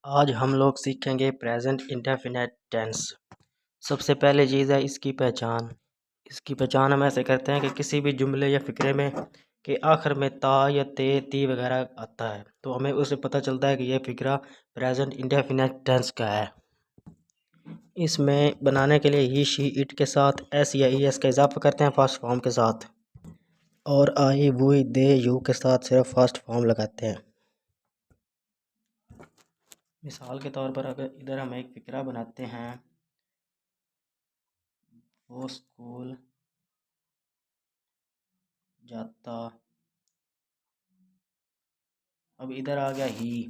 आज हम लोग सीखेंगे प्रेजेंट इंडेफिनिट टेंस। सबसे पहले चीज़ है इसकी पहचान। इसकी पहचान हम ऐसे करते हैं कि किसी भी जुमले या फ़िक्रे में के आखिर में ता या ते ती वगैरह आता है तो हमें उससे पता चलता है कि यह फ़िक्रा प्रेजेंट इंडेफिनिट टेंस का है। इसमें बनाने के लिए ही शी इट के साथ एस या ई एस का इजाफा करते हैं फर्स्ट फॉर्म के साथ, और आई वो दे यू के साथ सिर्फ फर्स्ट फॉर्म लगाते हैं। मिसाल के तौर पर अगर इधर हम एक फ़िक्रा बनाते हैं, वो स्कूल जाता। अब इधर आ गया ही,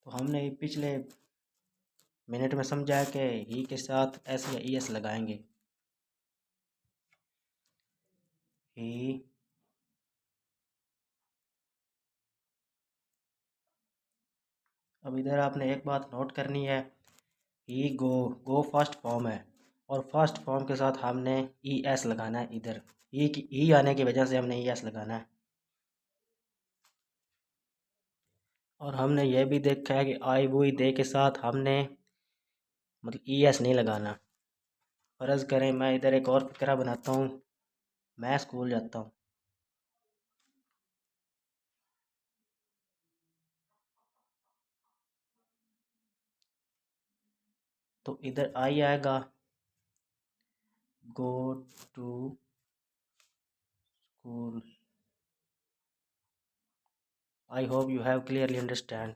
तो हमने पिछले मिनट में समझा है कि ही के साथ एस या ई एस लगाएंगे। ही अब इधर आपने एक बात नोट करनी है, ही गो गो फर्स्ट फॉर्म है और फर्स्ट फॉर्म के साथ हमने ई एस लगाना है। इधर ही आने की वजह से हमने ई एस लगाना है। और हमने यह भी देखा है कि आई वो दे के साथ हमने मतलब ई एस नहीं लगाना। फ़र्ज़ करें मैं इधर एक और फिक्रा बनाता हूँ, मैं स्कूल जाता हूँ। तो इधर आई आएगा, go to school. I hope you have clearly understand.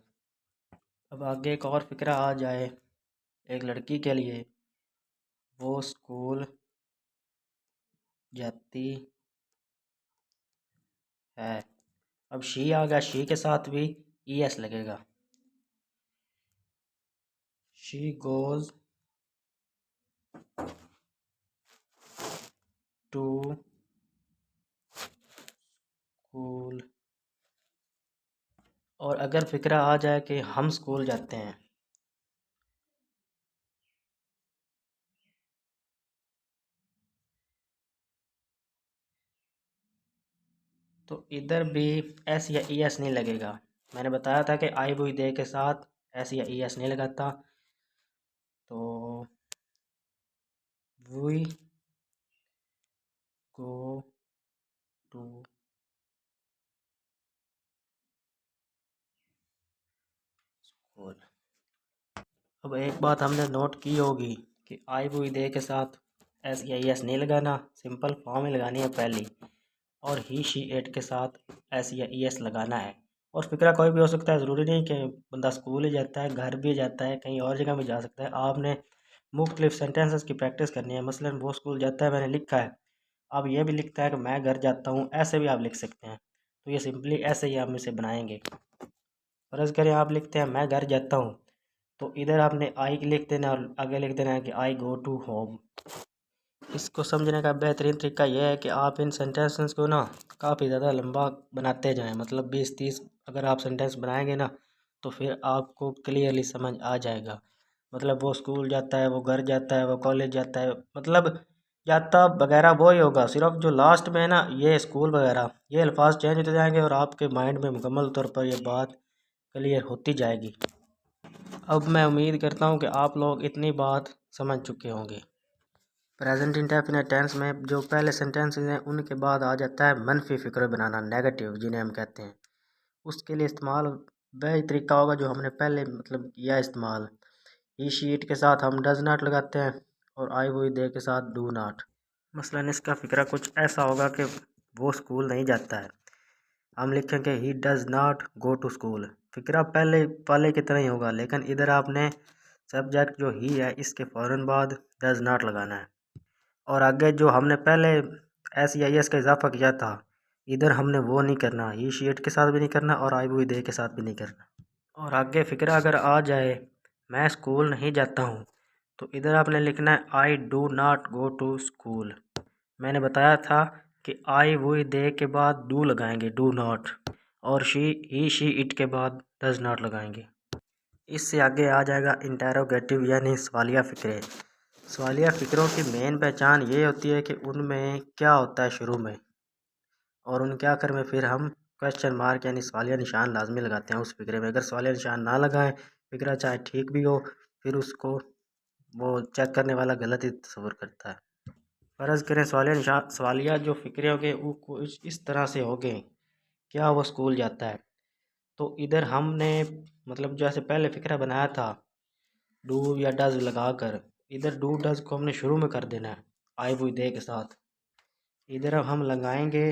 अब आगे एक और फिक्रा आ जाए एक लड़की के लिए, वो स्कूल जाती है। अब शी आ गया, शी के साथ भी ई एस लगेगा। She goes to school. और अगर फिक्रा आ जाए कि हम स्कूल जाते हैं, तो इधर भी एस या ई एस नहीं लगेगा। मैंने बताया था कि आई बुई दे के साथ एस या ई एस नहीं लगाता। तो वी गो टू स्कूल। अब एक बात हमने नोट की होगी कि आई बुई दे के साथ एस या ई एस नहीं लगाना, सिंपल फॉर्म ही लगानी है पहली। और ही शी एट के साथ एस या ई एस लगाना है। और फिक्रा कोई भी हो सकता है, ज़रूरी नहीं कि बंदा स्कूल ही जाता है, घर भी जाता है, कहीं और जगह भी जा सकता है। आपने मुख्तलिफ सेंटेंसेस की प्रैक्टिस करनी है। मसलन वो स्कूल जाता है मैंने लिखा है, अब ये भी लिखता है कि मैं घर जाता हूँ, ऐसे भी आप लिख सकते हैं। तो ये सिंपली ऐसे ही हम इसे बनाएंगे। फ़र्ज़ करें आप लिखते हैं मैं घर जाता हूँ, तो इधर आपने आई लिख देना और आगे लिख देना है कि आई गो टू होम। इसको समझने का बेहतरीन तरीका यह है कि आप इन सेंटेंसेस को ना काफ़ी ज़्यादा लंबा बनाते जाएं। मतलब 20-30 अगर आप सेंटेंस बनाएंगे ना, तो फिर आपको क्लियरली समझ आ जाएगा। मतलब वो स्कूल जाता है, वो घर जाता है, वो कॉलेज जाता है, मतलब जाता वगैरह वो ही होगा। सिर्फ जो लास्ट में है ना, ये स्कूल वगैरह, ये अल्फाज चेंज होते जाएंगे और आपके माइंड में मुकम्मल तौर पर ये बात क्लियर होती जाएगी। अब मैं उम्मीद करता हूँ कि आप लोग इतनी बात समझ चुके होंगे। प्रेजेंट इंडेफिनिट टेंस में जो पहले सेंटेंसेस हैं उनके बाद आ जाता है मनफी फ़िक्र बनाना, नेगेटिव जिन्हें हम कहते हैं। उसके लिए इस्तेमाल वही तरीका होगा जो हमने पहले मतलब किया इस्तेमाल। ई शीट के साथ हम डज नॉट लगाते हैं और आई वो दे के साथ डू नॉट। मसलन इसका फ़िक्रा कुछ ऐसा होगा कि वो स्कूल नहीं जाता है, हम लिखेंगे he does not go to school. फ़िक्रा पहले पहले की तरह ही होगा, लेकिन इधर आपने सब्जेक्ट जो ही है इसके फ़ौरन बाद डज नॉट लगाना है। और आगे जो हमने पहले एस या एस का इजाफा किया था, इधर हमने वो नहीं करना, ही शीट के साथ भी नहीं करना और आई वो दे के साथ भी नहीं करना। और आगे फ़िक्रा अगर आ जाए मैं स्कूल नहीं जाता हूँ, तो इधर आपने लिखना है I do not go to school. मैंने बताया था कि आई वो दे के बाद डू लगाएंगे, डू नॉट, और ही शी इट के बाद डज नॉट लगाएंगे। इससे आगे आ जाएगा इंटेरोगेटिव यानी सवालिया फ़िक्रे। सवालिया फ़िक्रों की मेन पहचान ये होती है कि उनमें क्या होता है शुरू में, और उनके आखिर में फिर हम क्वेश्चन मार्क यानी सवालिया निशान लाजमी लगाते हैं उस फ़िक्रे में। अगर सवालिया निशान ना लगाएं फिक्रा चाहे ठीक भी हो, फिर उसको वो चेक करने वाला गलत ही तस्वर करता है। फ़र्ज़ करें सवालिया जो फ़िक्रे होंगे वो कुछ इस तरह से होंगे, क्या वो स्कूल जाता है? तो इधर हमने मतलब जैसे पहले फ़िक्रा बनाया था डू या डज लगा कर, इधर डू डज को हमने शुरू में कर देना है आई वुई दे के साथ। इधर अब हम लगाएंगे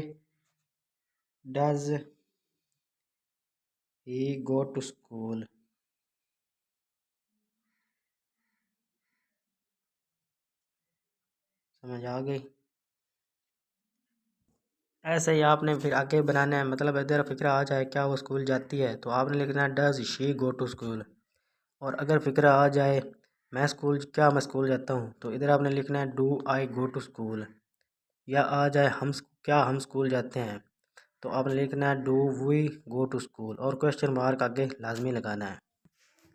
does he go to school. समझ आ गई? ऐसे ही आपने फिर आगे बनाना है, मतलब इधर फिक्रा आ जाए क्या वो स्कूल जाती है, तो आपने लिखना है does she go to school. और अगर फिक्रा आ जाए मैं स्कूल जाता हूँ, तो इधर आपने लिखना है do I go to school. या आ जाए क्या हम स्कूल जाते हैं, तो आपने लिखना है do we go to school और क्वेश्चन मार्क आगे लाजमी लगाना है।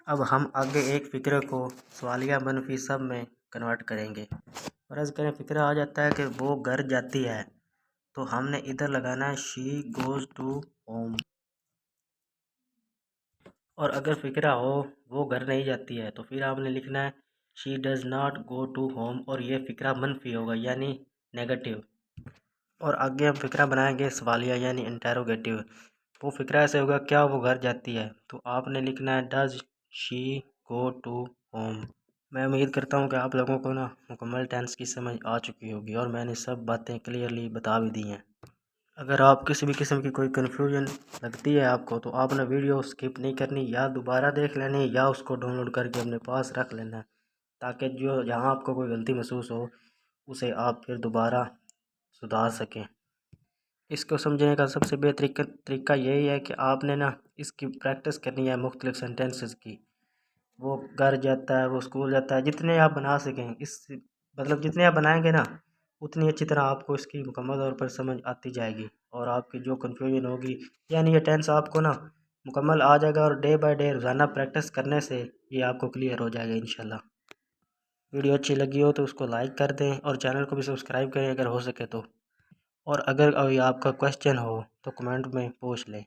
अब हम आगे एक फ़िक्रे को सवालिया मनफी सब में कन्वर्ट करेंगे। फ़र्ज़ करें फ़िक्रा आ जाता है कि वो घर जाती है, तो हमने इधर लगाना है शी गोज़ टू होम। और अगर फ़िक्रा हो वो घर नहीं जाती है, तो फिर आपने लिखना है she does not go to home और ये फ़िक्रा मनफी होगा यानी नेगेटिव। और आगे हम फ़िक्रा बनाएंगे सवालिया यानी इंटेरोगेटिव। वो फ़िक्रा ऐसे होगा क्या वो घर जाती है, तो आपने लिखना है does she go to home. मैं उम्मीद करता हूँ कि आप लोगों को ना मुकम्मल टेंस की समझ आ चुकी होगी और मैंने सब बातें क्लियरली बता भी दी हैं। अगर आप किसी भी किस्म की कोई कन्फ्यूजन लगती है आपको, तो आपने वीडियो स्किप नहीं करनी, या दोबारा देख लेनी या उसको डाउनलोड करके अपने पास रख लेना, ताकि जो जहाँ आपको कोई गलती महसूस हो उसे आप फिर दोबारा सुधार सकें। इसको समझने का सबसे बेहतर तरीका यही है कि आपने ना इसकी प्रैक्टिस करनी है मुख्तलिफ सेंटेंसेस की। वो घर जाता है, वो स्कूल जाता है, जितने आप बना सकें इस मतलब जितने आप बनाएंगे ना उतनी अच्छी तरह आपको इसकी मुकम्मल तौर पर समझ आती जाएगी और आपकी जो कन्फ्यूजन होगी यानी ये टेंस आपको ना मुकम्मल आ जाएगा। और डे बाय डे रोज़ाना प्रैक्टिस करने से ये आपको क्लियर हो जाएगा इंशाल्लाह। वीडियो अच्छी लगी हो तो उसको लाइक कर दें और चैनल को भी सब्सक्राइब करें अगर हो सके तो। और अगर कोई आपका क्वेश्चन हो तो कमेंट में पूछ लें।